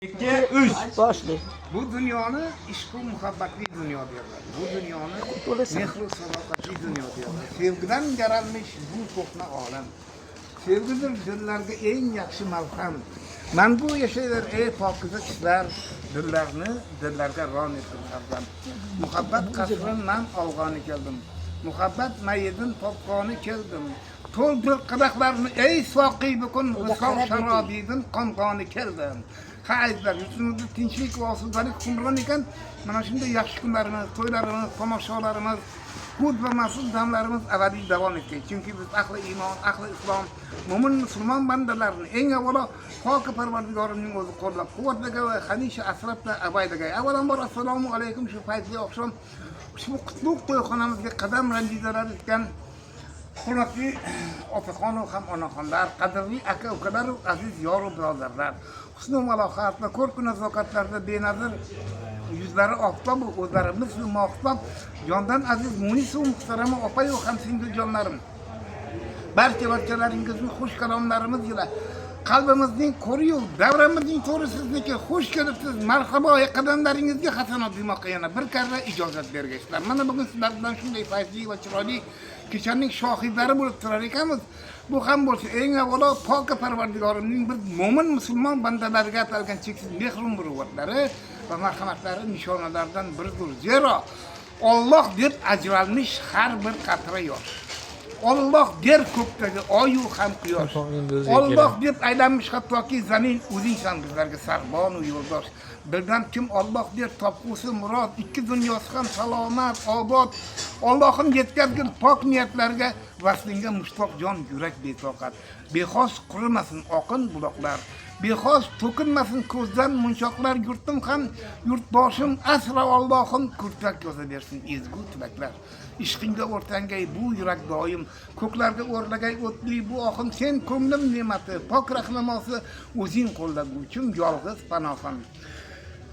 2, 3. Boshli. Bu dunyoni ishq-u muhabbatli dunyo diyorlar. Bu dunyoni mehr-u sadoqatli dunyo diyorlar. Sevgidan yaralmış bu ko'hna olam. Sevgidir dillarga eng yaxshi malham. Men bu yashaylar ey pokiza kishilar, dillarga ron etdim sabdan. Muhabbat qasrin men olg'oni keldim. Muhabbat mayidin topg'oni keldim. To'l dil qadaqlarni ey soqiy bukun visol sharobidin qonqoni keldim. Hayırlar, yurtimizda tinchlik va osonlik hukmron ekan. Mana shunday yaxshi kunlarimiz, to'ylarimiz, tomoshalarimiz, hud va mas'ul damlarimiz abadiy davom etgan. Chunki biz ahli iymon, ahli islom, mo'min musulmon bandalarni eng avvalo poki Parvardigorimning o'zi qo'llab-quvvatlagan va hamisha asrabda abaydagan. Avvalambor assalomu alaykum shu paytli oqshom ushbu qutlug' to'yxonamizga qadam ranjidalar etgan hurmatli otaxon ham onaxonlar, qadrli aka-ukalar, aziz yor va birodarlar. Husn-u malohat va ko'rku nazokatlarda benazir yuzlari oftob, o'zlari misli mohtob, jondan aziz munis va muhtarama opa-yu ham singiljonlarim. Barchalaringizni xush kalomlarimiz bilan qalbimizning ko'riyu davramizning to'g'ri sizniki xush kelibsiz. Marhabo qadamlaringizga hasanat demoqqa yana bir karra ijozat bergaysizlar. Mana bugun sizlar bilan shunday fayzli va chiroyli kechaning shohidlari bo'lib turar ekanmiz. Bu ham bo'lsa eng avvalo poki Parvardigorimning bir mo'min musulmon bandalariga atalgan cheksiz mehr muruvvatlari va marhamatlari nishonalaridan biridir. Zero Alloh deb ajralmish har bir qatra yosh. Alloh der ko'kdagi oyu ham quyosh. Alloh deb aylanmish hattoki zamin o'zingsan bizlarga sarbon va yo'ldosh. Birdan kim Alloh der topqusi murod, ikki dunyosi ham salomat, obod. Allohim yetkazgin pok niyatlarga, vaslinga mushtoq jon yurak betoqat. Bexos qurimasin oqin buloqlar. Bexos to'kinmasin ko'zdan munchoqlar. Yurtim ham yurtboshim asra Allohim kurtak yoza bersin ezgu tilaklar. Ishqingga o'rtangay bu yurak doim, ko'klarga o'rlagay o'tli bu oqim sen ko'nglim ne'mati, pok rahnamosi o'zing qo'llaguvchim yolg'iz panohim.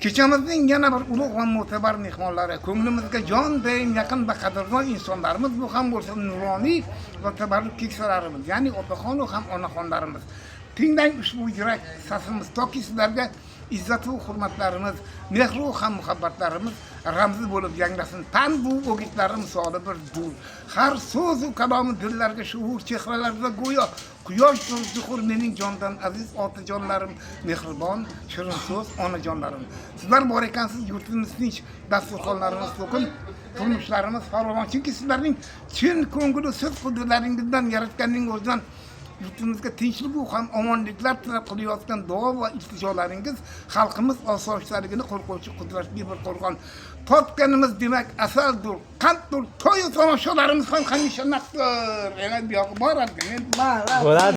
Kechamizning yana bir ulug' va mo'tabar mehmonlari, ko'nglimizga jon daim yaqin va qadrdon insonlarimiz bu ham bo'lsa nuroniy va tabarruk keksalarimiz, ya'ni otaxon ham onaxonlarimiz. Tinglang ushbu yurak sasimiz toki sizlarga izzat va hurmatlarimiz, mehr va muhabbatlarimiz ramzi bo'lib yanglasin. Tan bu o'gitlarim misoli bir dur. Har so'z va kalomi dillarga shuur chehralarda go'yo quyosh zuhur mening jondan aziz otajonlarim, mehribon, shirin so'z onajonlarim. Sizlar bor ekansiz, yurtimiz tinch, dasturxonlarimiz to'kin, turmushlarimiz farovon. Chunki sizlarning chin ko'ngil so'z qudratlaringizdan yaratganning o'zidan yurtimizga tinchlik ham omonliklar tilab qilayotgan duo va iltijolaringiz xalqimiz osoyishtaligini qo'rquvchi qudratli bir qo'rg'on. Totganimiz demak asaldir, qanddir, to'y tomoshalarimiz ham hamisha naqdir. Yana bu yoqqa boradi.